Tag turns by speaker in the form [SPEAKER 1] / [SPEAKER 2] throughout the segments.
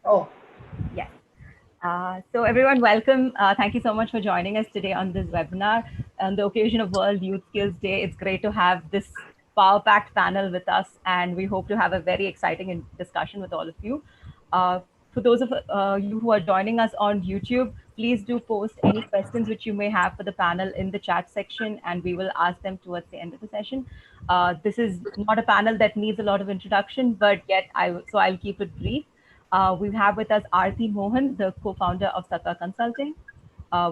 [SPEAKER 1] Oh,
[SPEAKER 2] Yes. So everyone, welcome. Thank you so much for joining us today on this webinar. On the occasion of World Youth Skills Day, it's great to have this power-packed panel with us, and we hope to have a very exciting discussion with all of you. Uh, for those of you who are joining us on YouTube, please do post any questions which you may have for the panel in the chat section, and we will ask them towards the end of the session. This is not a panel that needs a lot of introduction, but yet so I'll keep it brief. We have with us Aarti Mohan, the co-founder of Sattva Consulting.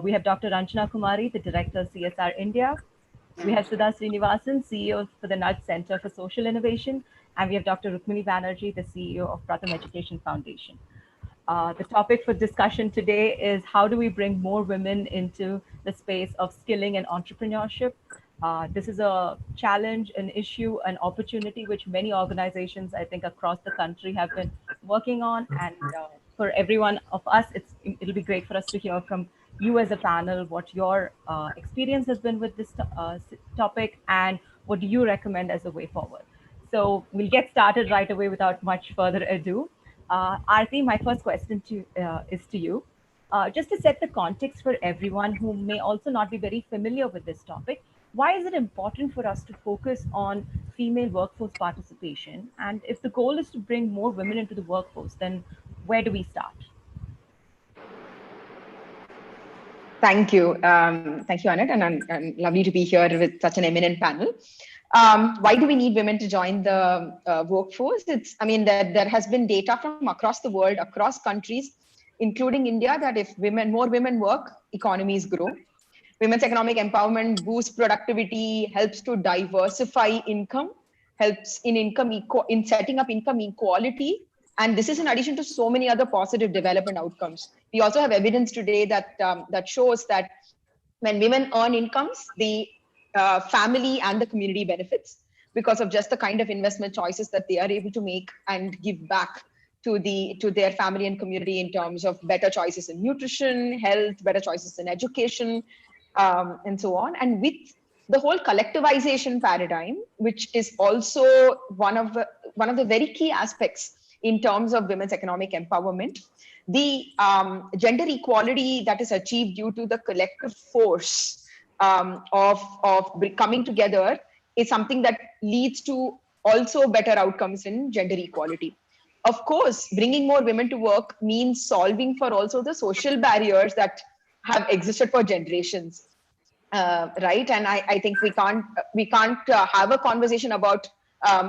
[SPEAKER 2] We have Dr. Ranjana Kumari, the director of CSR India. We have Sudha Srinivasan, CEO for the Nudge Center for Social Innovation. And we have Dr. Rukmini Banerji, the CEO of Pratham Education Foundation. The topic for discussion today is how do we bring more women into the space of skilling and entrepreneurship? This is a challenge, an issue, an opportunity which many organizations, I think, across the country have been working on. And for every one of us, it'll be great for us to hear from you as a panel what your experience has been with this topic and what do you recommend as a way forward. So we'll get started right away without much further ado. Aarti, my first question is to you. Just to set the context for everyone who may also not be very familiar with this topic, why is it important for us to focus on female workforce participation? And if the goal is to bring more women into the workforce, then where do we start?
[SPEAKER 3] Thank you, Annette, and I'm lovely to be here with such an eminent panel. Why do we need women to join the workforce? There has been data from across the world, across countries, including India, that if more women work, economies grow. Women's economic empowerment boosts productivity, helps to diversify income, helps in setting up income equality. And this is in addition to so many other positive development outcomes. We also have evidence today that shows that when women earn incomes, the family and the community benefits because of just the kind of investment choices that they are able to make and give back to their family and community in terms of better choices in nutrition, health, better choices in education, and so on. And with the whole collectivization paradigm, which is also one of the very key aspects in terms of women's economic empowerment, the gender equality that is achieved due to the collective force of coming together is something that leads to also better outcomes in gender equality. Of course, bringing more women to work means solving for also the social barriers that have existed for generations, right? And I think we can't have a conversation about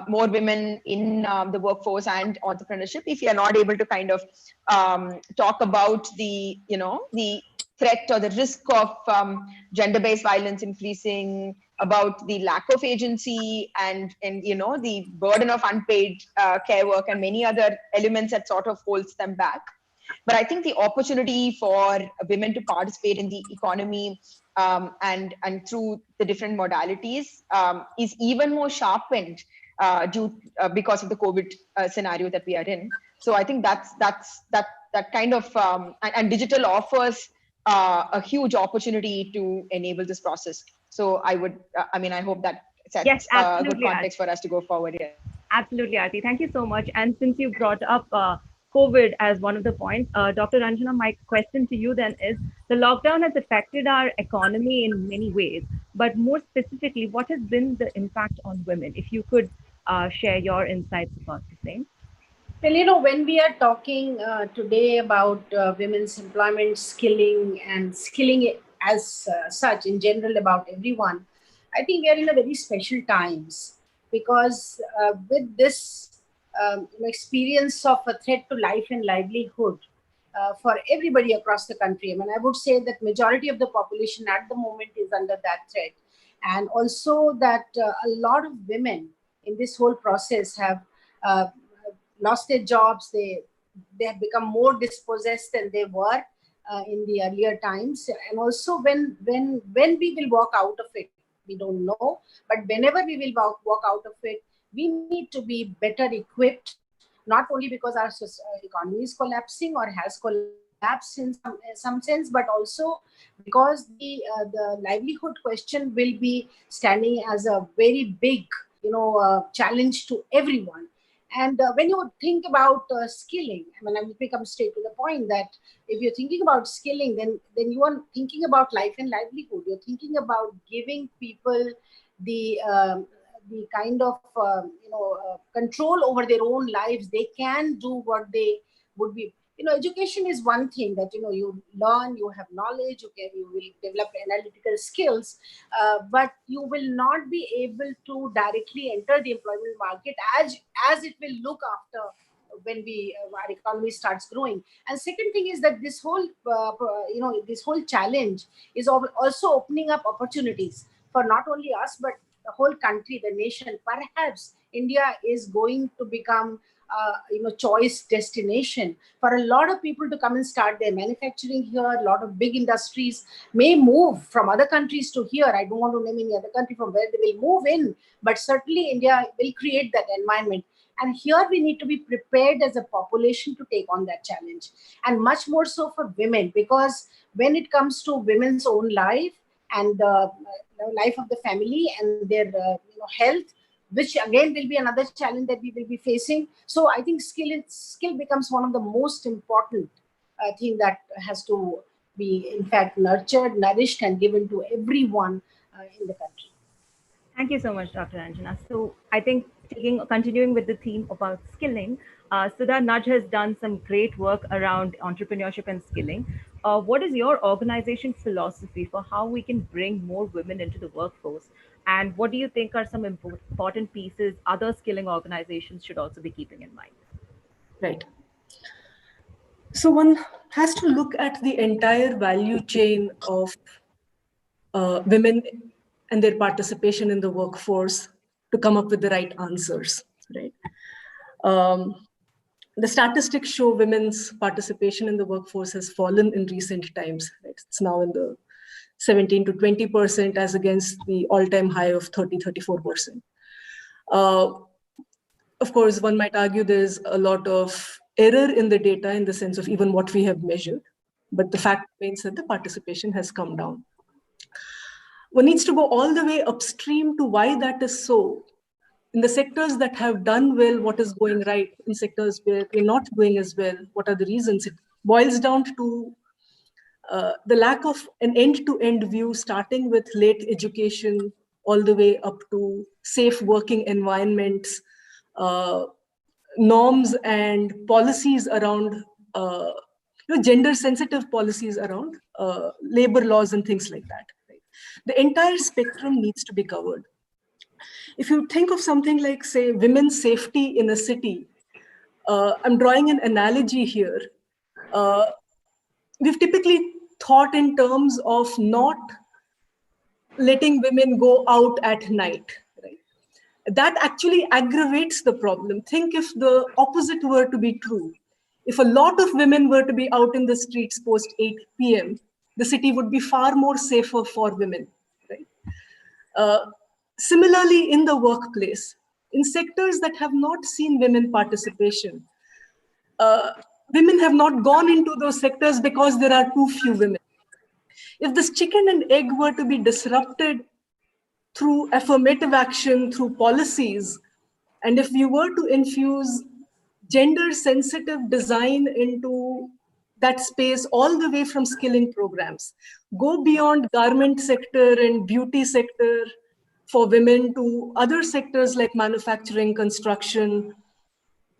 [SPEAKER 3] more women in the workforce and entrepreneurship if you're not able to kind of talk about the threat or the risk of gender-based violence increasing, about the lack of agency and the burden of unpaid care work and many other elements that sort of holds them back. But I think the opportunity for women to participate in the economy and through the different modalities is even more sharpened because of the COVID scenario that we are in. So I think that kind of and digital offers a huge opportunity to enable this process. So I hope that
[SPEAKER 2] Yes,
[SPEAKER 3] sets a good
[SPEAKER 2] absolutely,
[SPEAKER 3] context for us to go forward here.
[SPEAKER 2] Absolutely, Aarti. Thank you so much. And since you brought up COVID as one of the points, Dr. Ranjana, my question to you then is the lockdown has affected our economy in many ways, but more specifically, what has been the impact on women? If you could share your insights about the same.
[SPEAKER 1] well, when we are talking today about women's employment, skilling, and skilling as such in general about everyone, I think we are in a very special times because with this experience of a threat to life and livelihood for everybody across the country, I would say that majority of the population at the moment is under that threat, and also that a lot of women in this whole process have uh, lost their jobs. They have become more dispossessed than they were in the earlier times. And also when we will walk out of it, we don't know, but whenever we will walk out of it, we need to be better equipped, not only because our economy is collapsing or has collapsed in some sense, but also because the livelihood question will be standing as a very big challenge to everyone. And when you think about skilling, I mean, I will become straight to the point that if you're thinking about skilling, then you are thinking about life and livelihood. You're thinking about giving people the kind of control over their own lives. They can do what they would be. Education is one thing that you learn, you have knowledge, you will develop analytical skills, but you will not be able to directly enter the employment market as it will look after when our economy starts growing. And second thing is that this whole challenge is also opening up opportunities for not only us but the whole country, the nation. Perhaps India is going to become choice destination for a lot of people to come and start their manufacturing here. A lot of big industries may move from other countries to here. I don't want to name any other country from where they will move in, but certainly India will create that environment. And here we need to be prepared as a population to take on that challenge, and much more so for women, because when it comes to women's own life and the life of the family and their health, which again will be another challenge that we will be facing. So I think skill becomes one of the most important thing that has to be, in fact, nurtured, nourished, and given to everyone in the country.
[SPEAKER 2] Thank you so much, Dr. Ranjana. So I think continuing with the theme about skilling, Sudha Nudge has done some great work around entrepreneurship and skilling. What is your organization philosophy for how we can bring more women into the workforce? And what do you think are some important pieces other skilling organizations should also be keeping in mind?
[SPEAKER 4] Right. So one has to look at the entire value chain of women and their participation in the workforce to come up with the right answers, right? The statistics show women's participation in the workforce has fallen in recent times. Right? It's now in the 17 to 20% as against the all-time high of 30-34%. Of course, one might argue there's a lot of error in the data in the sense of even what we have measured, but the fact remains that the participation has come down. One needs to go all the way upstream to why that is so. In the sectors that have done well, what is going right? In sectors where we're not doing as well, what are the reasons? It boils down to the lack of an end-to-end view, starting with late education all the way up to safe working environments, norms and policies around gender-sensitive policies around labor laws and things like that. Right? The entire spectrum needs to be covered. If you think of something like, say, women's safety in a city, I'm drawing an analogy here. We've typically thought in terms of not letting women go out at night. Right? That actually aggravates the problem. Think if the opposite were to be true. If a lot of women were to be out in the streets post 8 p.m., the city would be far more safer for women. Right? Similarly, in the workplace, in sectors that have not seen women participation, women have not gone into those sectors because there are too few women. If this chicken and egg were to be disrupted through affirmative action, through policies, and if we were to infuse gender-sensitive design into that space all the way from skilling programs, go beyond garment sector and beauty sector for women to other sectors like manufacturing, construction,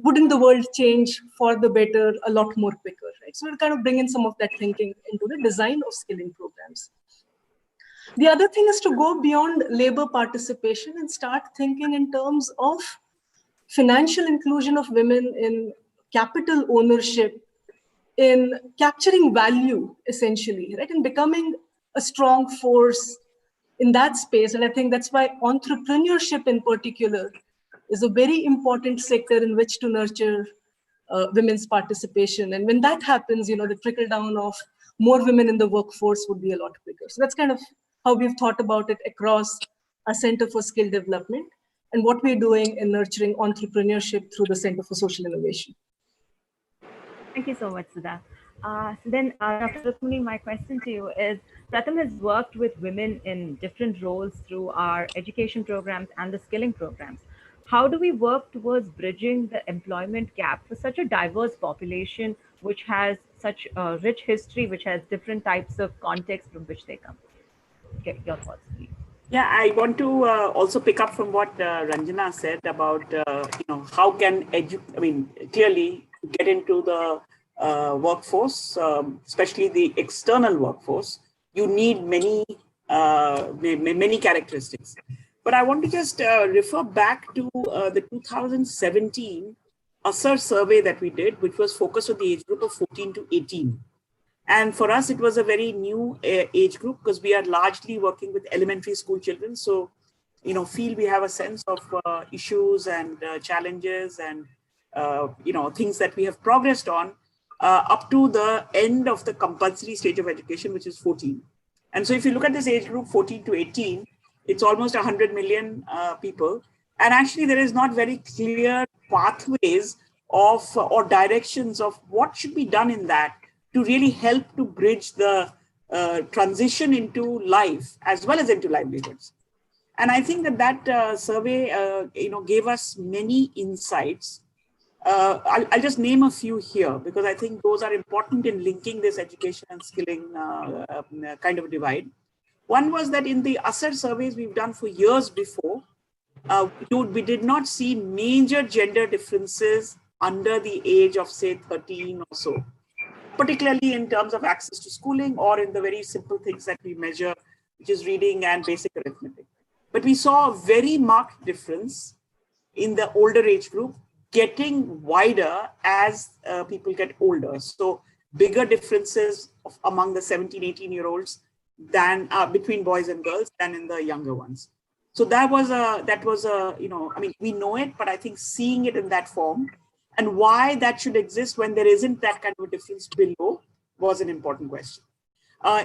[SPEAKER 4] wouldn't the world change for the better a lot more quicker, right? So we'll kind of bring in some of that thinking into the design of skilling programs. The other thing is to go beyond labor participation and start thinking in terms of financial inclusion of women in capital ownership, in capturing value, essentially, right? And becoming a strong force in that space. And I think that's why entrepreneurship in particular is a very important sector in which to nurture women's participation. And when that happens, the trickle down of more women in the workforce would be a lot quicker. So that's kind of how we've thought about it across our Center for Skill Development and what we're doing in nurturing entrepreneurship through the Center for Social Innovation.
[SPEAKER 2] Thank you so much, Sudha. So then, Dr. Rukmini, my question to you is, Pratham has worked with women in different roles through our education programs and the skilling programs. how do we work towards bridging the employment gap for such a diverse population, which has such a rich history, which has different types of context from which they come? Get your thoughts, please.
[SPEAKER 5] Yeah, I want to also pick up from what Ranjana said about, how can clearly get into the workforce, especially the external workforce, you need many characteristics. But I want to just refer back to the 2017 ASER survey that we did, which was focused on the age group of 14 to 18. And for us, it was a very new age group because we are largely working with elementary school children. So, feel we have a sense of issues and challenges and, things that we have progressed on up to the end of the compulsory stage of education, which is 14. And so if you look at this age group, 14 to 18, it's almost 100 million people. And actually, there is not very clear pathways of or directions of what should be done in that to really help to bridge the transition into life as well as into livelihoods. And I think that survey, gave us many insights. I'll just name a few here because I think those are important in linking this education and skilling kind of divide. One was that in the ASER surveys we've done for years before, we did not see major gender differences under the age of, say, 13 or so, particularly in terms of access to schooling or in the very simple things that we measure, which is reading and basic arithmetic. But we saw a very marked difference in the older age group getting wider as people get older. So bigger differences among the 17, 18-year-olds than between boys and girls than in the younger ones. So that was we know it, but I think seeing it in that form and why that should exist when there isn't that kind of a difference below was an important question.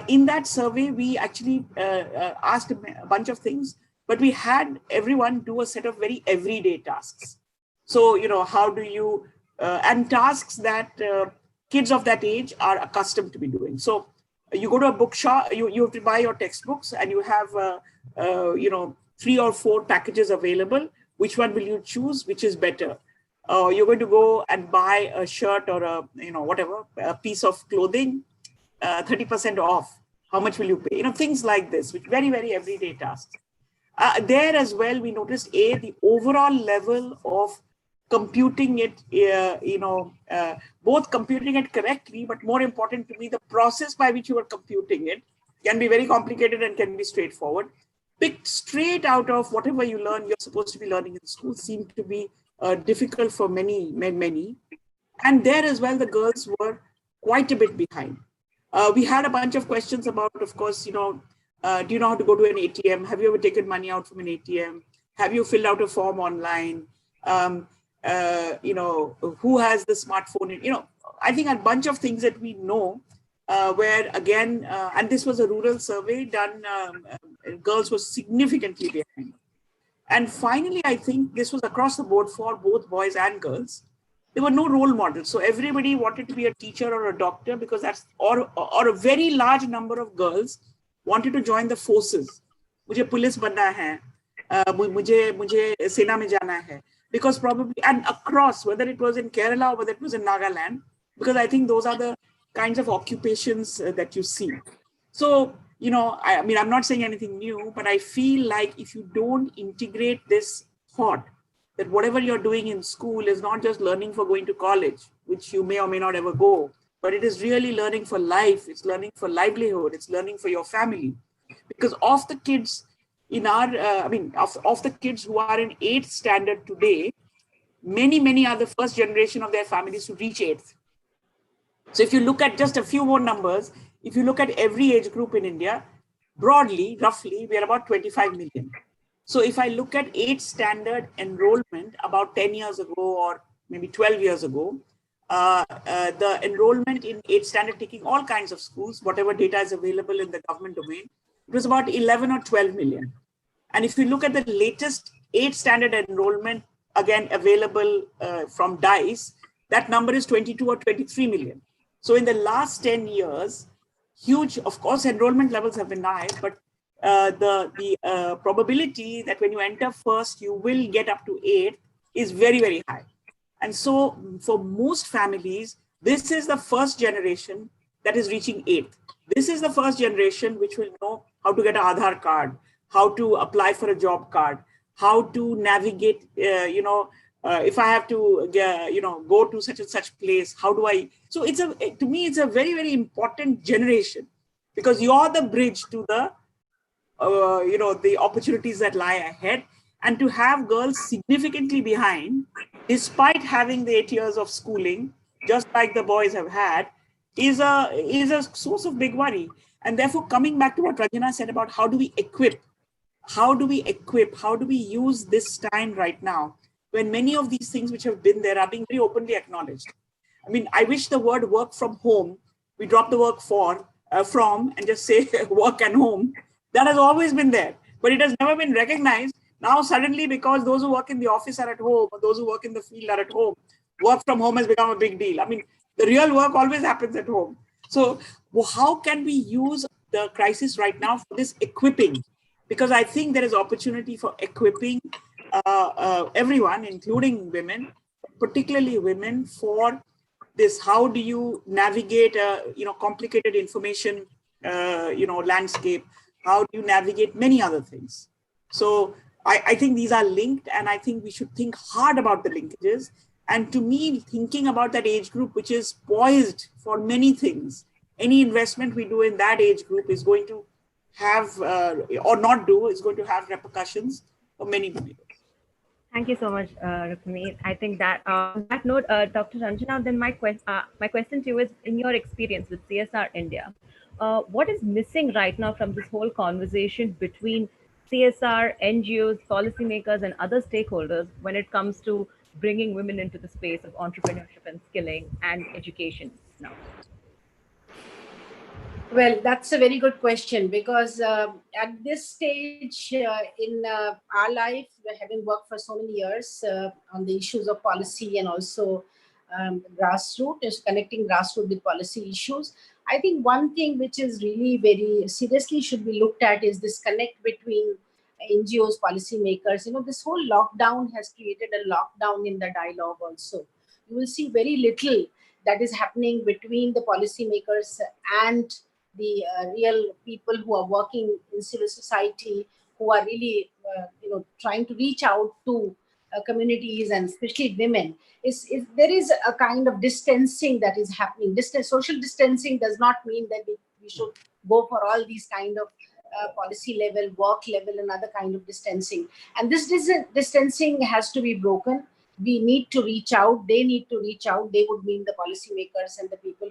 [SPEAKER 5] In that survey, we actually asked a bunch of things, but we had everyone do a set of very everyday tasks. So, how do you, and tasks that kids of that age are accustomed to be doing. So you go to a bookshop, you have to buy your textbooks and you have, 3 or 4 packages available. Which one will you choose? Which is better? You're going to go and buy a shirt or a piece of clothing, 30% off. How much will you pay? Things like this, which very, very everyday tasks. There as well, we noticed the overall level of computing it, both computing it correctly, but more important to me, the process by which you are computing it can be very complicated and can be straightforward. Picked straight out of whatever you learn, you're supposed to be learning in school, seemed to be difficult for many. And there as well, the girls were quite a bit behind. We had a bunch of questions about, of course, do you know how to go to an ATM? Have you ever taken money out from an ATM? Have you filled out a form online? Who has the smartphone? I think a bunch of things that we know where again, and this was a rural survey done, girls were significantly behind. And finally, I think this was across the board for both boys and girls. There were no role models. So everybody wanted to be a teacher or a doctor because or a very large number of girls wanted to join the forces. Mujhe police banna hai, mujhe sena mein jana hai. Because probably, and across, whether it was in Kerala or whether it was in Nagaland, because I think those are the kinds of occupations that you see. So, I'm not saying anything new, but I feel like if you don't integrate this thought that whatever you're doing in school is not just learning for going to college, which you may or may not ever go, but it is really learning for life. It's learning for livelihood. It's learning for your family. Because of the kids in our, of the kids who are in 8th standard today, many are the first generation of their families to reach 8th. So if you look at just a few more numbers, if you look at every age group in India, broadly, roughly, we are about 25 million. So if I look at 8th standard enrollment about 10 years ago or maybe 12 years ago, the enrollment in 8th standard taking all kinds of schools, whatever data is available in the government domain, it was about 11 or 12 million. And if you look at the latest 8th standard enrollment, again, available from DICE, that number is 22 or 23 million. So in the last 10 years, huge, of course, enrollment levels have been high, but the probability that when you enter first, you will get up to 8th is very, very high. And so for most families, this is the first generation that is reaching 8th. This is the first generation which will know how to get an Aadhaar card, how to apply for a job card, how to navigate, if I have to, go to such and such place, how do I? So to me, it's a very, very important generation, because you're the bridge to the opportunities that lie ahead. And to have girls significantly behind, despite having the 8 years of schooling, just like the boys have had, is a source of big worry. And therefore, coming back to what Ranjana said about how do we equip, how do we use this time right now, when many of these things which have been there are being very openly acknowledged. I mean, I wish the word work from home, we drop the work from and just say work and home. That has always been there, but it has never been recognized. Now, suddenly, because those who work in the office are at home, or those who work in the field are at home, work from home has become a big deal. I mean, the real work always happens at home. So how can we use the crisis right now for this equipping? Because I think there is opportunity for equipping everyone, including women, particularly women, for this. How do you navigate a complicated information landscape? How do you navigate many other things? So I think these are linked, and I think we should think hard about the linkages. And to me, thinking about that age group, which is poised for many things, any investment we do in that age group is going to have, or not do, is going to have repercussions for many people.
[SPEAKER 2] Thank you so much, Rukmini. I think that on that note, Dr. Ranjana, then my question to you is, in your experience with CSR India, what is missing right now from this whole conversation between CSR, NGOs, policymakers, and other stakeholders when it comes to bringing women into the space of entrepreneurship and skilling and education now?
[SPEAKER 1] Well, that's a very good question, because at this stage in our life, having worked for so many years on the issues of policy and also grassroots, is connecting grassroots with policy issues. I think one thing which is really very seriously should be looked at is this connect between NGOs, policymakers. This whole lockdown has created a lockdown in the dialogue also. You will see very little that is happening between the policymakers and the real people who are working in civil society, who are really trying to reach out to communities, and especially women. There is a kind of distancing that is happening. Social distancing does not mean that we should go for all these kind of policy level, work level, and other kind of distancing. And this distancing has to be broken. We need to reach out. They need to reach out. They would mean the policymakers and the people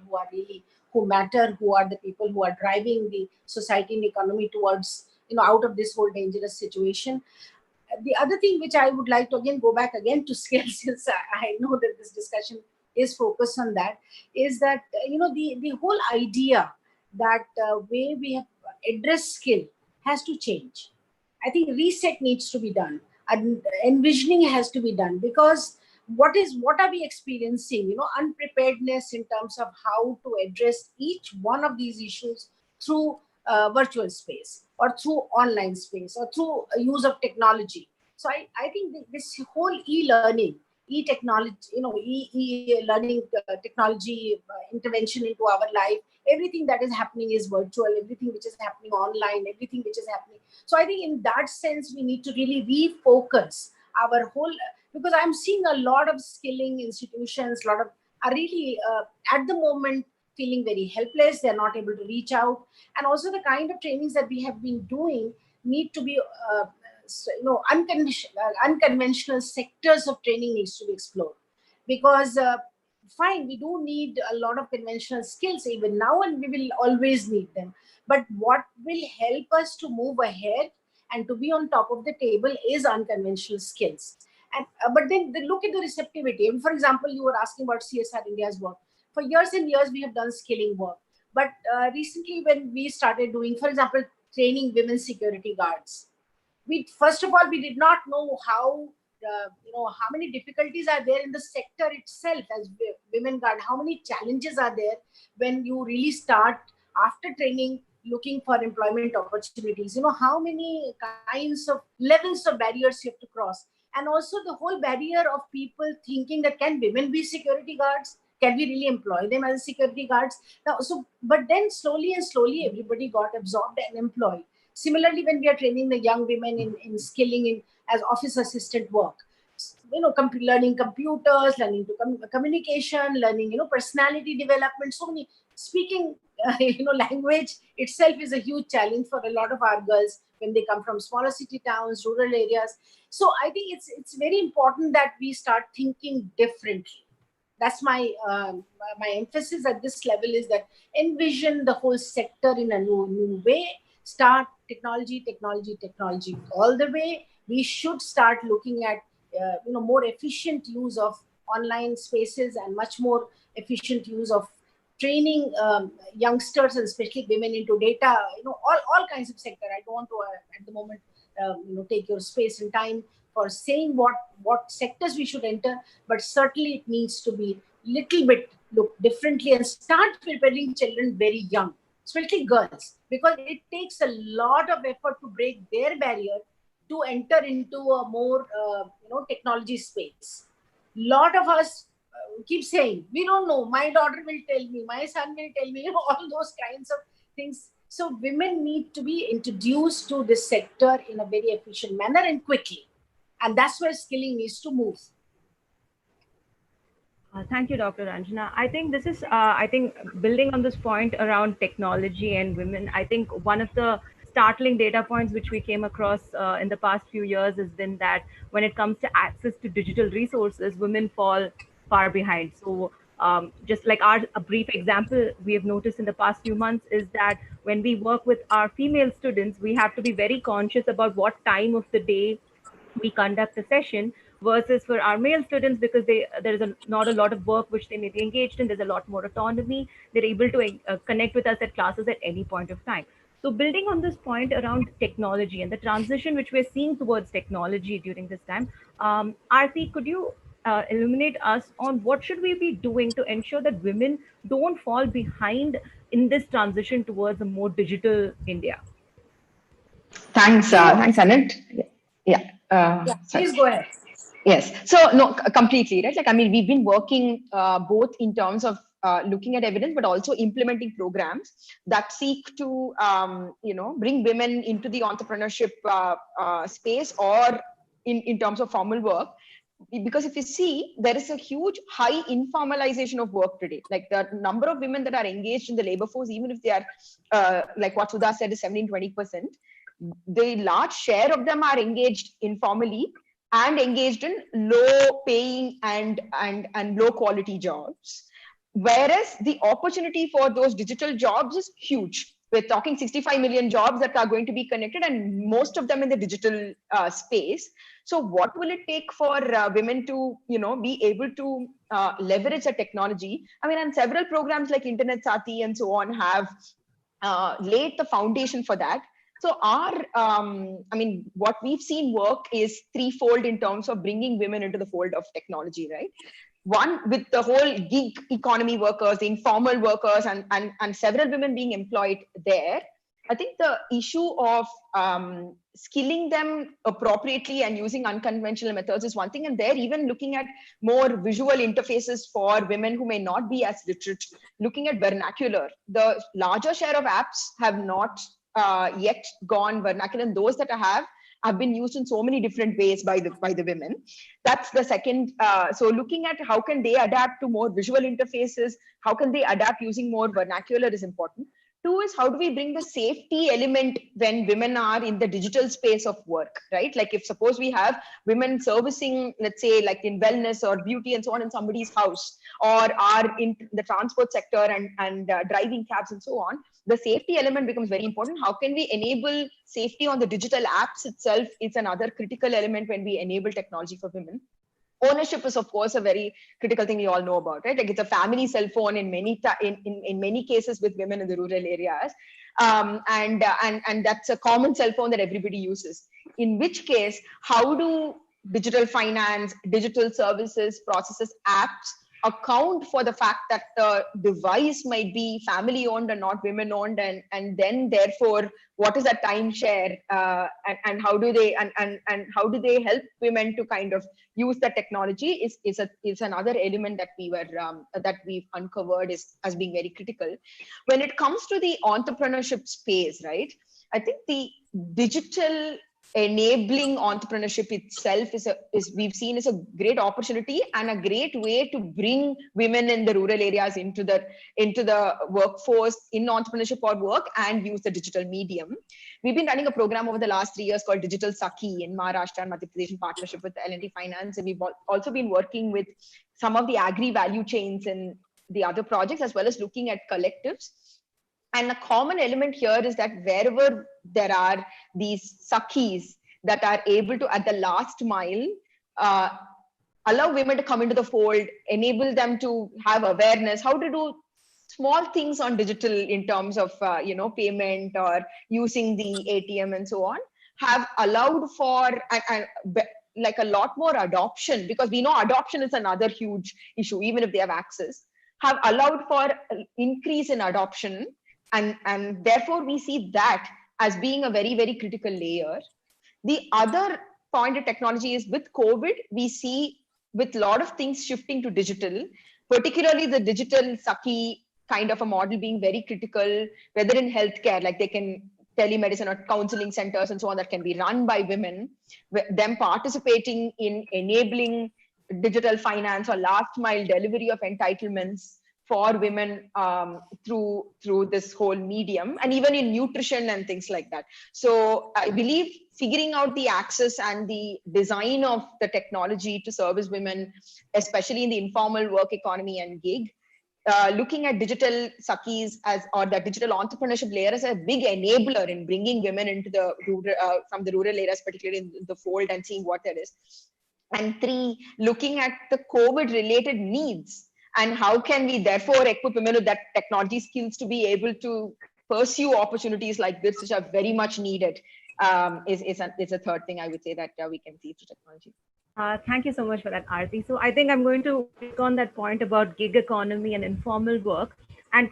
[SPEAKER 1] who matter, who are the people who are driving the society and economy towards, out of this whole dangerous situation. The other thing which I would like to again go back again to skills, since I know that this discussion is focused on that, is that the whole idea that way we have addressed skill has to change. I think reset needs to be done, and envisioning has to be done, because what are we experiencing? Unpreparedness in terms of how to address each one of these issues through virtual space, or through online space, or through use of technology. So I think this whole e-learning, e-technology, e-learning technology intervention into our life, everything that is happening is virtual, everything which is happening online, everything which is happening. So I think in that sense, we need to really refocus our whole, because I'm seeing a lot of skilling institutions, are really at the moment feeling very helpless. They're not able to reach out. And also the kind of trainings that we have been doing need to be, unconventional sectors of training needs to be explored. Because fine, we do need a lot of conventional skills even now, and we will always need them. But what will help us to move ahead and to be on top of the table is unconventional skills. And but then look at the receptivity. And for example, you were asking about CSR India's work. For years and years, we have done skilling work. But recently, when we started doing, for example, training women security guards, first of all, we did not know how many difficulties are there in the sector itself as women guard. How many challenges are there when you really start after training? looking for employment opportunities, how many kinds of levels of barriers you have to cross. And also the whole barrier of people thinking that can women be security guards? Can we really employ them as security guards? Now, but then slowly and slowly, everybody got absorbed and employed. Similarly, when we are training the young women in skilling in as office assistant work, learning computers, learning to communication, learning, personality development, so many speaking, language itself is a huge challenge for a lot of our girls when they come from smaller city towns, rural areas. So I think it's very important that we start thinking differently. That's my emphasis at this level, is that envision the whole sector in a new way. Start technology all the way. We should start looking at more efficient use of online spaces and much more efficient use of training youngsters and especially women into data, all kinds of sector. I don't want to at the moment take your space and time for saying what sectors we should enter, but certainly it needs to be little bit look differently and start preparing children very young, especially girls, because it takes a lot of effort to break their barrier to enter into a more technology space. Lot of us keep saying, we don't know, my daughter will tell me, my son will tell me, all those kinds of things. So women need to be introduced to this sector in a very efficient manner and quickly. And that's where skilling needs to move.
[SPEAKER 2] Thank you, Dr. Ranjana. I think this is, building on this point around technology and women, I think one of the startling data points which we came across in the past few years has been that when it comes to access to digital resources, women fall far behind. So just like a brief example we have noticed in the past few months is that when we work with our female students, we have to be very conscious about what time of the day we conduct a session versus for our male students, because there is not a lot of work which they may be engaged in. There's a lot more autonomy. They're able to connect with us at classes at any point of time. So building on this point around technology and the transition which we're seeing towards technology during this time, Aarti, could you illuminate us on what should we be doing to ensure that women don't fall behind in this transition towards a more digital India?
[SPEAKER 3] Thanks, Annette.
[SPEAKER 1] Yeah, please go ahead.
[SPEAKER 3] Yes. So no, completely, right? Like, I mean, we've been working both in terms of looking at evidence, but also implementing programs that seek to, bring women into the entrepreneurship space or in terms of formal work. Because if you see, there is a huge high informalization of work today. Like the number of women that are engaged in the labor force, even if they are, like what Sudha said, is 17-20%, the large share of them are engaged informally and engaged in low paying and low quality jobs. Whereas the opportunity for those digital jobs is huge. We're talking 65 million jobs that are going to be connected, and most of them in the digital space. So what will it take for women to, be able to leverage the technology? I mean, and several programs like Internet Sati and so on have laid the foundation for that. So what we've seen work is threefold in terms of bringing women into the fold of technology, right? One, with the whole gig economy workers, the informal workers, and several women being employed there. I think the issue of skilling them appropriately and using unconventional methods is one thing. And they're even looking at more visual interfaces for women who may not be as literate, looking at vernacular. The larger share of apps have not yet gone vernacular, and those that have been used in so many different ways by the women. That's the second. So looking at how can they adapt to more visual interfaces, how can they adapt using more vernacular is important. Two is, how do we bring the safety element when women are in the digital space of work, right? Like if suppose we have women servicing, let's say like in wellness or beauty and so on in somebody's house, or are in the transport sector and driving cabs and so on, the safety element becomes very important. How can we enable safety on the digital apps itself? It's another critical element when we enable technology for women. Ownership is, of course, a very critical thing we all know about, right? Like it's a family cell phone in many cases with women in the rural areas, and that's a common cell phone that everybody uses. In which case, how do digital finance, digital services, processes, apps account for the fact that the device might be family owned and not women owned, and then therefore what is a timeshare, and how do they and how do they help women to kind of use the technology is another element that we've uncovered as being very critical. When it comes to the entrepreneurship space, right? I think the digital enabling entrepreneurship itself is we've seen is a great opportunity and a great way to bring women in the rural areas into the workforce in entrepreneurship or work, and use the digital medium. We've been running a program over the last 3 years called Digital Sakhi in Maharashtra and Madhya Pradesh in partnership with L&T Finance, and we've also been working with some of the agri value chains in the other projects, as well as looking at collectives. And a common element here is that wherever there are these sakhis that are able to, at the last mile, allow women to come into the fold, enable them to have awareness, how to do small things on digital in terms of payment or using the ATM and so on, have allowed for like a lot more adoption, because we know adoption is another huge issue, even if they have access, have allowed for increase in adoption. And therefore, we see that as being a very, very critical layer. The other point of technology is with COVID, we see with a lot of things shifting to digital, particularly the digital Sakhi kind of a model being very critical, whether in healthcare, like they can telemedicine or counseling centers and so on that can be run by women, them participating in enabling digital finance or last mile delivery of entitlements for women through this whole medium, and even in nutrition and things like that. So I believe figuring out the access and the design of the technology to service women, especially in the informal work economy and gig, looking at digital Sakhis or the digital entrepreneurship layer as a big enabler in bringing women into the rural, from the rural areas, particularly in the fold, and seeing what there is. And 3, looking at the COVID related needs, and how can we therefore equip women with that technology skills to be able to pursue opportunities like this, which are very much needed, is a third thing I would say that we can see through technology.
[SPEAKER 2] Thank you so much for that, Aarti. So I think I'm going to pick on that point about gig economy and informal work, and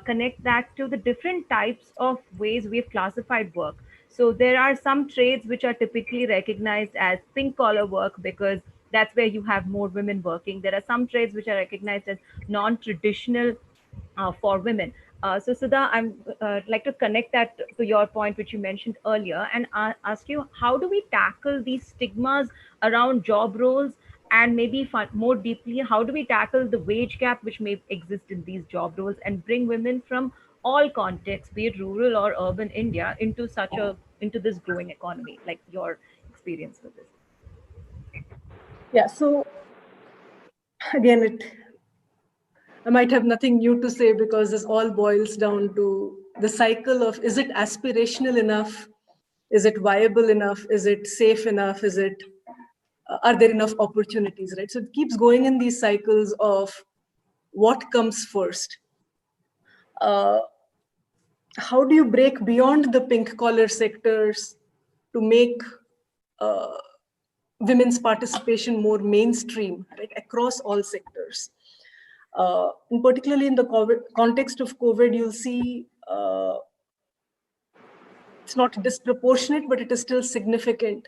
[SPEAKER 2] connect that to the different types of ways we've classified work. So there are some trades which are typically recognized as pink collar work because that's where you have more women working. There are some trades which are recognized as non-traditional for women. So Sudha, I'm like to connect that to your point, which you mentioned earlier, and ask you, how do we tackle these stigmas around job roles, and maybe more deeply, how do we tackle the wage gap which may exist in these job roles, and bring women from all contexts, be it rural or urban India, into this growing economy, like your experience with this?
[SPEAKER 4] Yeah, so again, I might have nothing new to say, because this all boils down to the cycle of, is it aspirational enough? Is it viable enough? Is it safe enough? Are there enough opportunities, right? So it keeps going in these cycles of what comes first. How do you break beyond the pink collar sectors to make women's participation more mainstream, right, across all sectors? And particularly in the context of COVID, you'll see it's not disproportionate, but it is still significant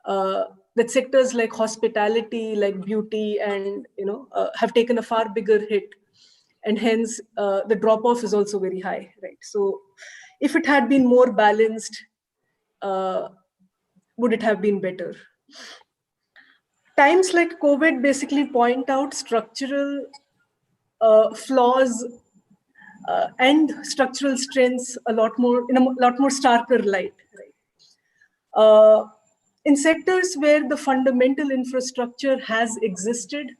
[SPEAKER 4] that sectors like hospitality, like beauty, and have taken a far bigger hit, and hence the drop-off is also very high, right? So if it had been more balanced, would it have been better? Times like COVID basically point out structural flaws and structural strengths in a lot more starker light, right? In sectors where the fundamental infrastructure has existed,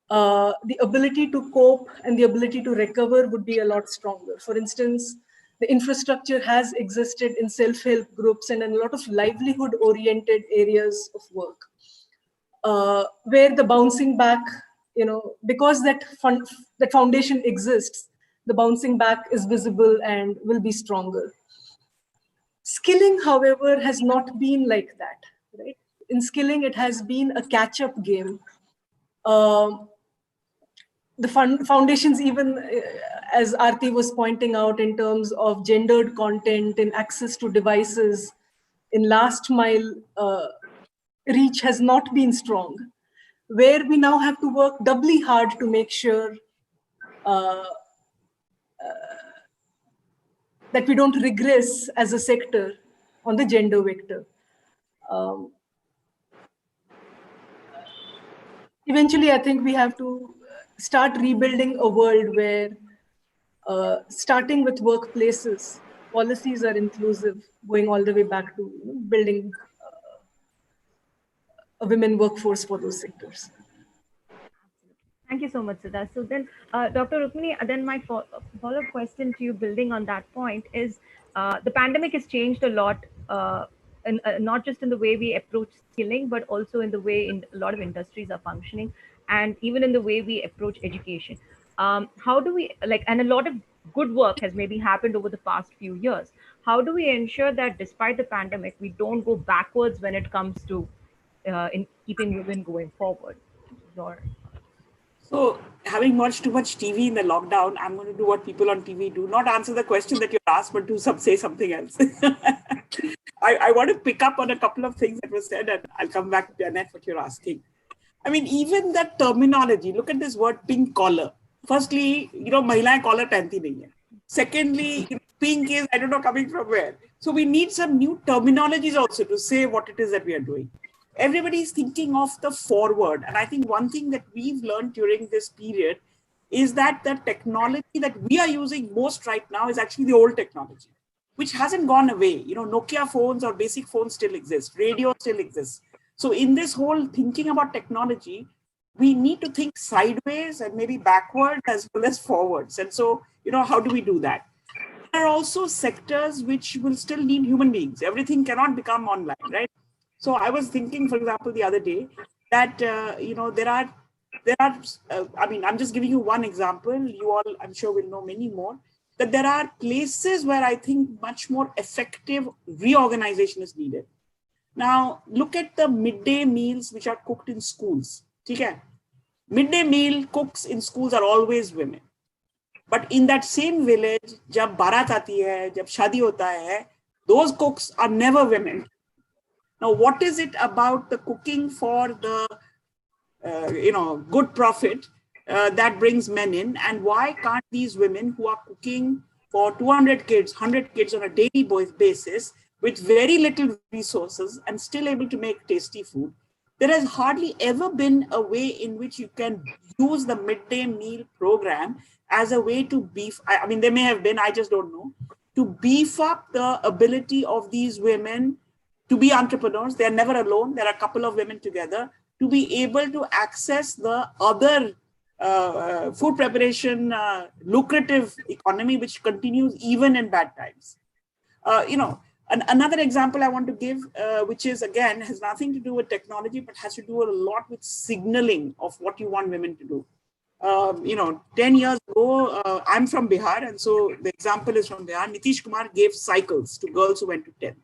[SPEAKER 4] the ability to cope and the ability to recover would be a lot stronger. For instance, the infrastructure has existed in self-help groups and in a lot of livelihood-oriented areas of work, where the bouncing back, because that foundation exists, the bouncing back is visible and will be stronger. Skilling, however, has not been like that, right? In skilling, it has been a catch-up game. the foundations, even as Aarti was pointing out, in terms of gendered content, in access to devices, in last mile reach has not been strong, where we now have to work doubly hard to make sure that we don't regress as a sector on the gender vector. Eventually, I think we have to start rebuilding a world where, starting with workplaces, policies are inclusive, going all the way back to building a women workforce for those sectors.
[SPEAKER 2] Thank you so much, Sudha. So then, Dr. Rukmini, then my follow-up question to you, building on that point, is the pandemic has changed a lot, and not just in the way we approach skilling, but also in the way a lot of industries are functioning, and even in the way we approach education. How do we, and a lot of good work has maybe happened over the past few years. How do we ensure that despite the pandemic, we don't go backwards when it comes to in keeping women going forward?
[SPEAKER 5] So, having watched too much TV in the lockdown, I'm going to do what people on TV do, not answer the question that you asked, but say something else. I want to pick up on a couple of things that were said, and I'll come back to Annette, what you're asking. I mean, even that terminology, look at this word pink collar. Firstly, Mahila collar pehnti nahi hai. Secondly, pink is, I don't know, coming from where. So we need some new terminologies also to say what it is that we are doing. Everybody is thinking of the forward. And I think one thing that we've learned during this period is that the technology that we are using most right now is actually the old technology, which hasn't gone away. Nokia phones or basic phones still exist. Radio still exists. So in this whole thinking about technology, we need to think sideways and maybe backwards as well as forwards. And so, how do we do that? There are also sectors which will still need human beings. Everything cannot become online, right? So I was thinking, for example, the other day that, I'm just giving you one example. You all, I'm sure, will know many more, that there are places where I think much more effective reorganization is needed. Now, look at the midday meals which are cooked in schools. Okay? Midday meal cooks in schools are always women. But in that same village, jab barat aati hai, jab shadi hota hai, those cooks are never women. Now, what is it about the cooking for the, good profit that brings men in? And why can't these women who are cooking for 200 kids, 100 kids on a daily basis with very little resources and still able to make tasty food? There has hardly ever been a way in which you can use the midday meal program as a way to beef. I mean, there may have been, I just don't know, to beef up the ability of these women to be entrepreneurs. They're never alone. There are a couple of women together to be able to access the other food preparation lucrative economy, which continues even in bad times. Another example I want to give, which is, again, has nothing to do with technology, but has to do a lot with signaling of what you want women to do. 10 years ago, I'm from Bihar, and so the example is from Bihar. Nitish Kumar gave cycles to girls who went to 10th.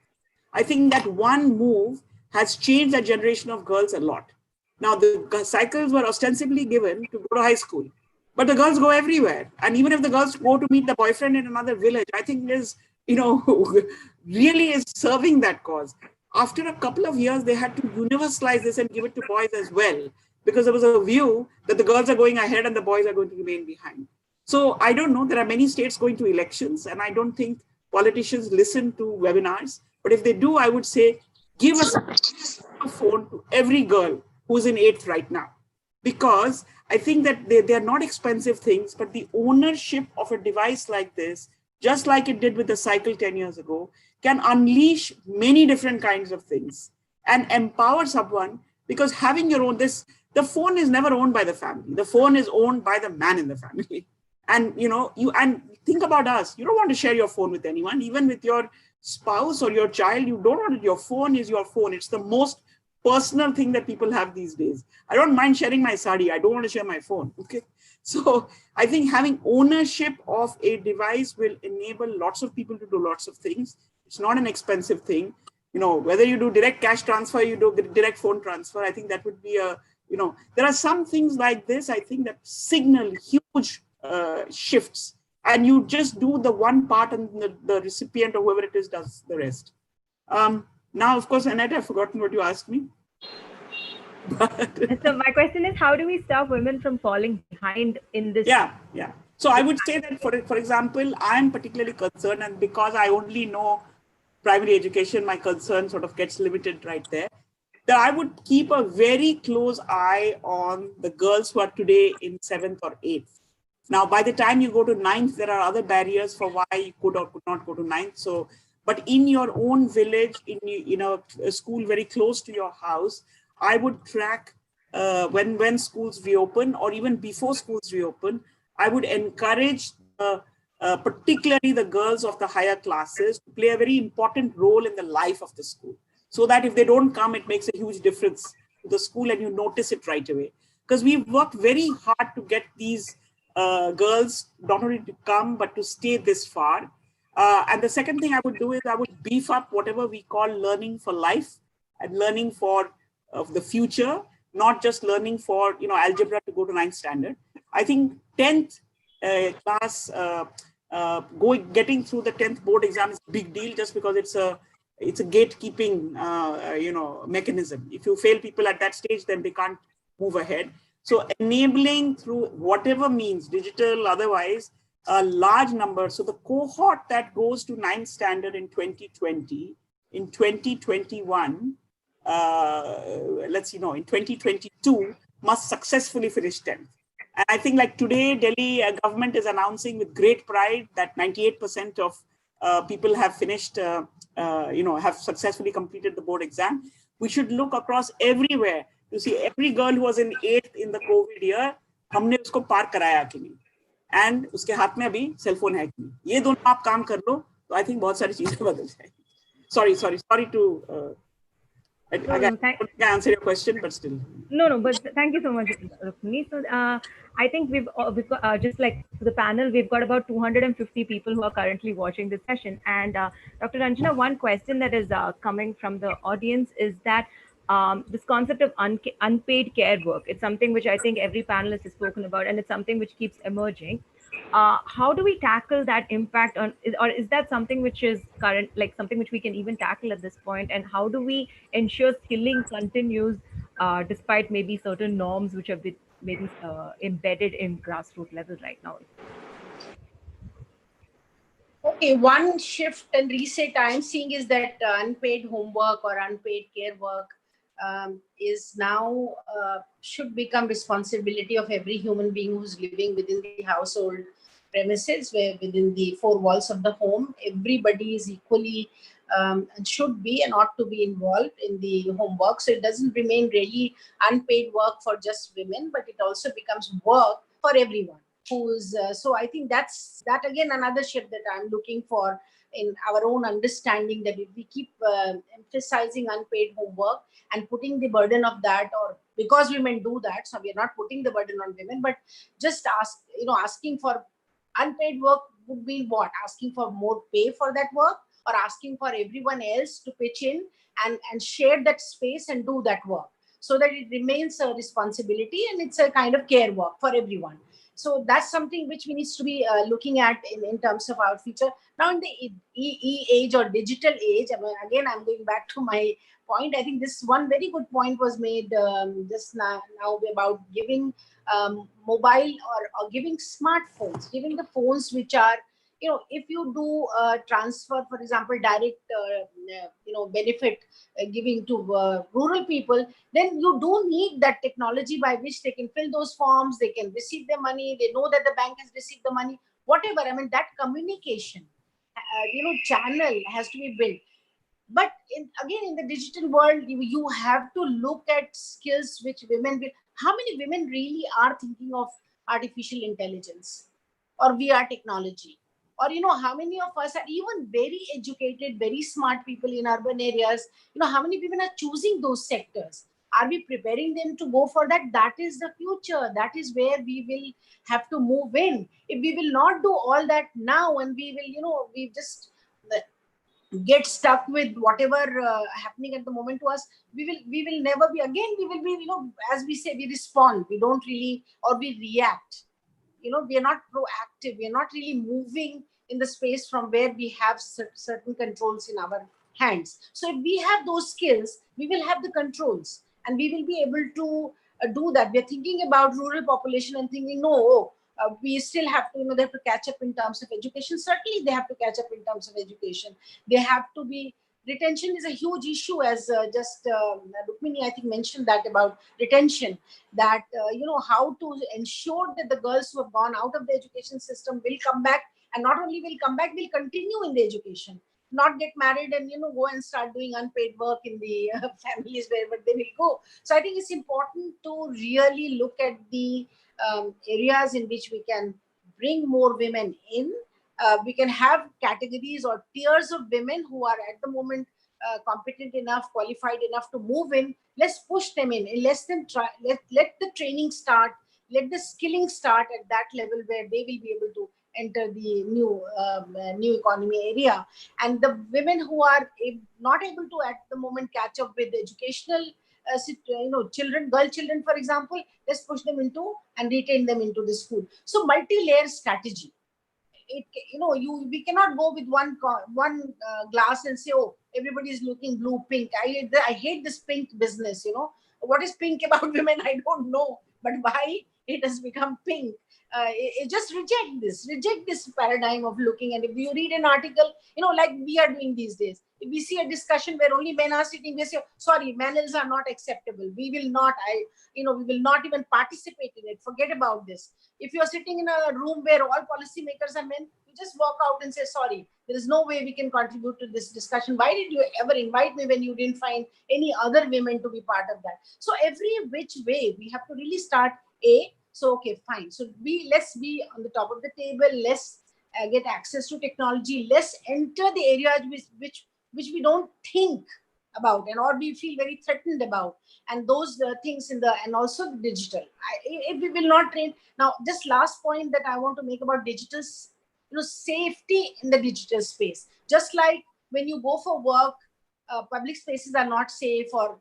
[SPEAKER 5] I think that one move has changed the generation of girls a lot. Now, the cycles were ostensibly given to go to high school, but the girls go everywhere. And even if the girls go to meet the boyfriend in another village, I think is, really is serving that cause. After a couple of years, they had to universalize this and give it to boys as well, because there was a view that the girls are going ahead and the boys are going to remain behind. So I don't know. There are many states going to elections, and I don't think politicians listen to webinars. But if they do, I would say, give us a phone to every girl who's in 8th right now. Because I think that they are not expensive things, but the ownership of a device like this, just like it did with the cycle 10 years ago, can unleash many different kinds of things and empower someone. Because having your own, the phone is never owned by the family. The phone is owned by the man in the family. And, and think about us. You don't want to share your phone with anyone, even with your spouse or your child. You don't want it. Your phone is your phone. It's the most personal thing that people have these days. I don't mind sharing my sari. I don't want to share my phone. Okay. So I think having ownership of a device will enable lots of people to do lots of things. It's not an expensive thing. Whether you do direct cash transfer, you do direct phone transfer, I think that would be a There are some things like this, I think, that signal huge shifts, and you just do the one part and the recipient or whoever it is does the rest. Now, of course, Annette, I've forgotten what you asked me.
[SPEAKER 2] So my question is, how do we stop women from falling behind in this?
[SPEAKER 5] Yeah. So I would say that, for example, I'm particularly concerned, and because I only know primary education, my concern sort of gets limited right there, that I would keep a very close eye on the girls who are today in 7th or 8th. Now, by the time you go to 9th, there are other barriers for why you could or could not go to 9th. So, but in your own village, in a school very close to your house, I would track when schools reopen, or even before schools reopen, I would encourage particularly the girls of the higher classes to play a very important role in the life of the school, so that if they don't come, it makes a huge difference to the school and you notice it right away. Because we've worked very hard to get these girls not only to come, but to stay this far. And the second thing I would do is I would beef up whatever we call learning for life and learning for the future, not just learning for algebra to go to 9th standard. I think 10th class, getting through the 10th board exam is a big deal, just because it's a gatekeeping mechanism. If you fail people at that stage, then they can't move ahead. So enabling through whatever means, digital, otherwise, a large number. So the cohort that goes to 9th standard in 2020, in 2021, in 2022, must successfully finish 10th. And I think, like today, Delhi government is announcing with great pride that 98% of people have finished, have successfully completed the board exam. We should look across everywhere to see every girl who was in 8th in the COVID year, हमने उसको पार कराया कि नहीं, and उसके हाथ में अभी cell phone है कि नहीं. ये दोनों आप काम कर लो, तो I think बहुत सारी चीजें बदल जाएंगी. Sorry to I can't answer your question, but still.
[SPEAKER 2] No, but thank you so much, Rukmini. So I think we've got, just like the panel, we've got about 250 people who are currently watching this session. And Dr. Ranjana, one question that is coming from the audience is that this concept of unpaid care work, it's something which I think every panelist has spoken about, and it's something which keeps emerging. How do we tackle that impact on, or is that something which is current, like something which we can even tackle at this point? And how do we ensure skilling continues despite maybe certain norms which have been maybe embedded in grassroots level right now?
[SPEAKER 1] Okay, one shift and reset I'm seeing is that unpaid homework or unpaid care work is now should become responsibility of every human being who's living within the household premises, where within the four walls of the home, everybody is equally should be and ought to be involved in the homework. So it doesn't remain really unpaid work for just women, but it also becomes work for everyone. So I think that's again another shift that I'm looking for in our own understanding, that if we keep emphasizing unpaid homework and putting the burden of that, or because women do that, so we are not putting the burden on women, but just asking for unpaid work would be what? Asking for more pay for that work, or asking for everyone else to pitch in and share that space and do that work, so that it remains a responsibility and it's a kind of care work for everyone. So that's something which we need to be looking at in terms of our future. Now in the age or digital age, again, I'm going back to my point. I think this one very good point was made just now about giving mobile or giving smartphones, giving the phones which are, if you do transfer, for example, direct, benefit giving to rural people, then you do need that technology by which they can fill those forms, they can receive their money, they know that the bank has received the money, whatever. I mean, that communication, channel has to be built. But again, in the digital world, you have to look at skills which women will. How many women really are thinking of artificial intelligence or VR technology? Or, how many of us are even very educated, very smart people in urban areas? How many women are choosing those sectors? Are we preparing them to go for that? That is the future. That is where we will have to move in. If we will not do all that now, and we will, we just get stuck with whatever happening at the moment to us, we will never be, again we will be, as we say, we respond, we don't really, or we react. We are not proactive, we are not really moving in the space from where we have certain controls in our hands. So if we have those skills, we will have the controls, and we will be able to do that. We are thinking about rural population and thinking, no, we still have to, they have to catch up in terms of education. Certainly they have to catch up in terms of education. They have to be, retention is a huge issue, as just Rukmini, I think, mentioned that about retention, that how to ensure that the girls who have gone out of the education system will come back, and not only will come back, will continue in the education, not get married and go and start doing unpaid work in the families wherever they will go. So I think it's important to really look at the areas in which we can bring more women in. We can have categories or tiers of women who are at the moment competent enough, qualified enough to move in. Let's push them in. Let them try. Let the training start. Let the skilling start at that level where they will be able to enter the new economy area. And the women who are not able to at the moment catch up with educational children, girl children, for example, let's push them into and retain them into the school. So multi-layer strategy. We cannot go with one glass and say, oh, everybody is looking blue, pink. I hate this pink business. What is pink about women? I don't know, but why it has become pink? Just reject this paradigm of looking. And if you read an article, like we are doing these days, if we see a discussion where only men are sitting, we say, sorry, males are not acceptable. We will not even participate in it. Forget about this. If you're sitting in a room where all policymakers are men, you just walk out and say, sorry, there is no way we can contribute to this discussion. Why did you ever invite me when you didn't find any other women to be part of that? So every which way, we have to really start so, okay, fine. So let's be on the top of the table. Let's get access to technology. Let's enter the areas which we don't think about, and or we feel very threatened about, and those things and also the digital. If we will not train now, just last point that I want to make about digital, safety in the digital space. Just like when you go for work, public spaces are not safe, or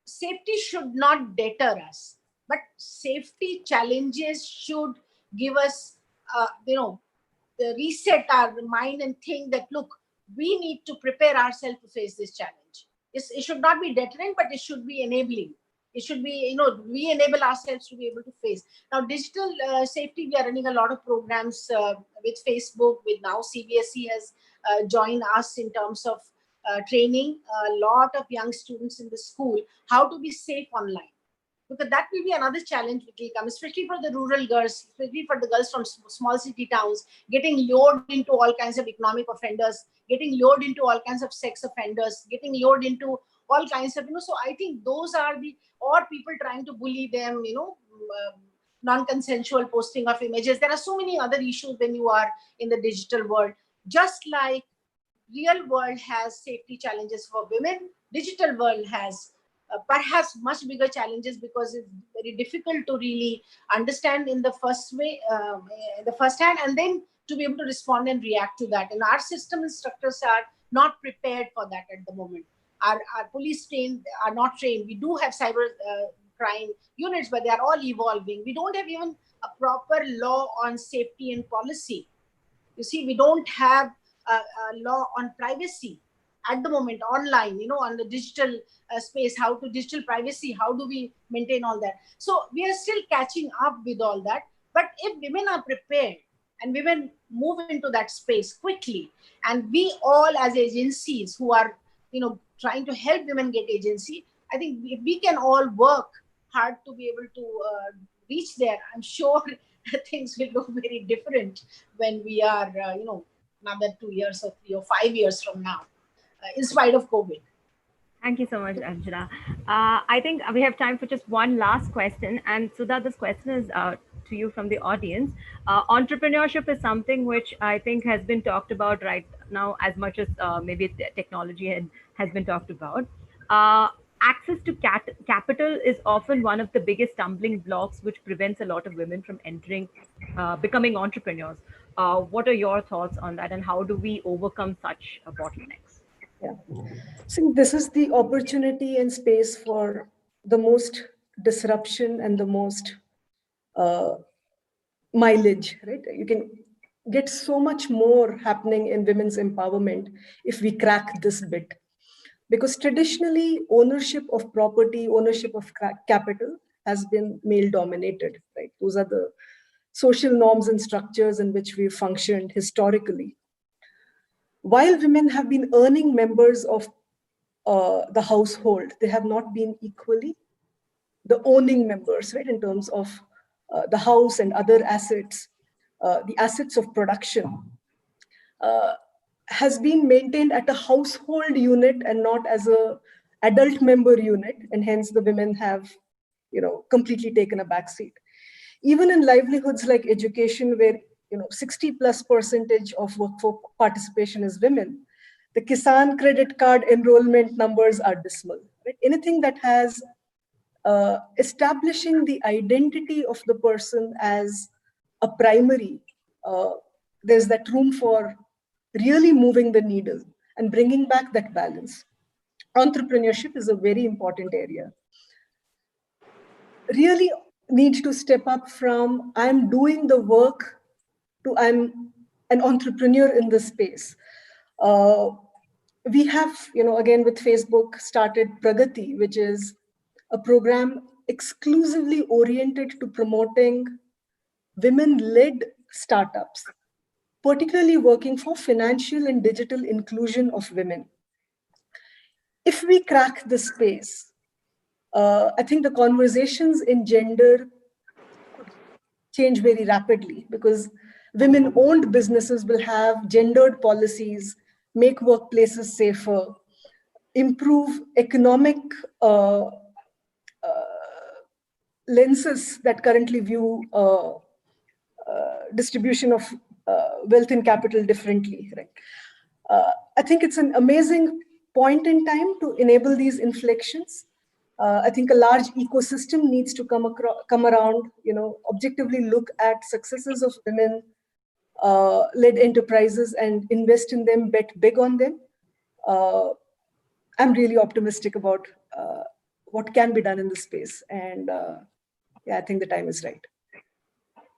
[SPEAKER 1] safety should not deter us, but safety challenges should give us, reset our mind and think that, look, we need to prepare ourselves to face this challenge. It should not be deterrent, but it should be enabling. It should be, we enable ourselves to be able to face. Now, digital safety, we are running a lot of programs with Facebook, with now CBSE has joined us in terms of training a lot of young students in the school, how to be safe online. Because that will be another challenge which will come, especially for the rural girls, especially for the girls from small city towns, getting lured into all kinds of economic offenders, getting lured into all kinds of sex offenders, getting lured into all kinds of, so I think those are or people trying to bully them, non-consensual posting of images. There are so many other issues when you are in the digital world. Just like real world has safety challenges for women, digital world has perhaps much bigger challenges, because it's very difficult to really understand in the first way, the first hand, and then to be able to respond and react to that. And our system instructors are not prepared for that at the moment. Our police are not trained. We do have cyber crime units, but they are all evolving. We don't have even a proper law on safety and policy. You see, we don't have a law on privacy at the moment online, on the digital space, how to digital privacy, how do we maintain all that? So we are still catching up with all that. But if women are prepared and women move into that space quickly, and we all as agencies who are, trying to help women get agency, I think if we can all work hard to be able to reach there, I'm sure things will look very different when we are, another 2 years or 3 or 5 years from now, in spite of COVID.
[SPEAKER 2] Thank you so much, Ranjana. I think we have time for just one last question. And Sudha, this question is to you from the audience. Entrepreneurship is something which I think has been talked about right now as much as maybe technology has been talked about. Access to capital is often one of the biggest stumbling blocks which prevents a lot of women from becoming entrepreneurs. What are your thoughts on that, and how do we overcome such bottlenecks?
[SPEAKER 4] Yeah. So this is the opportunity and space for the most disruption and the most mileage, right? You can get so much more happening in women's empowerment if we crack this bit. Because traditionally, ownership of property, ownership of capital has been male dominated, right? Those are the social norms and structures in which we've functioned historically. While women have been earning members of the household, they have not been equally the owning members, right, in terms of the house and other assets, the assets of production, has been maintained at a household unit and not as a adult member unit, and hence the women have, completely taken a backseat. Even in livelihoods like education, where 60+% of workforce participation is women, the Kisan credit card enrollment numbers are dismal. Right? Anything that has establishing the identity of the person as a primary, there's that room for really moving the needle and bringing back that balance. Entrepreneurship is a very important area. Really need to step up from I'm doing the work to I'm an entrepreneur in this space. We have, again with Facebook, started Pragati, which is a program exclusively oriented to promoting women-led startups, particularly working for financial and digital inclusion of women. If we crack this space, I think the conversations in gender could change very rapidly, because women-owned businesses will have gendered policies, make workplaces safer, improve economic lenses that currently view distribution of wealth and capital differently. Right? I think it's an amazing point in time to enable these inflections. I think a large ecosystem needs to come around, objectively look at successes of women led enterprises and invest in them, bet big on them. I'm really optimistic about what can be done in this space. And yeah, I think the time is right.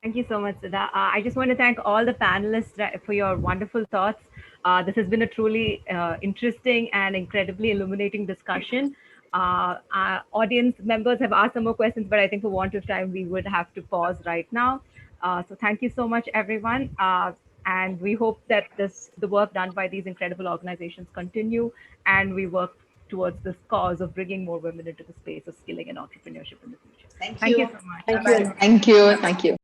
[SPEAKER 2] Thank you so much, Sudha. I just want to thank all the panelists for your wonderful thoughts. This has been a truly interesting and incredibly illuminating discussion. Our audience members have asked some more questions, but I think for want of time, we would have to pause right now. So thank you so much, everyone. And we hope that the work done by these incredible organizations continue, and we work towards this cause of bringing more women into the space of skilling and entrepreneurship in the future.
[SPEAKER 1] Thank
[SPEAKER 2] Thank
[SPEAKER 1] you.
[SPEAKER 2] you so much.
[SPEAKER 4] Thank you.
[SPEAKER 3] Thank you. Thank you.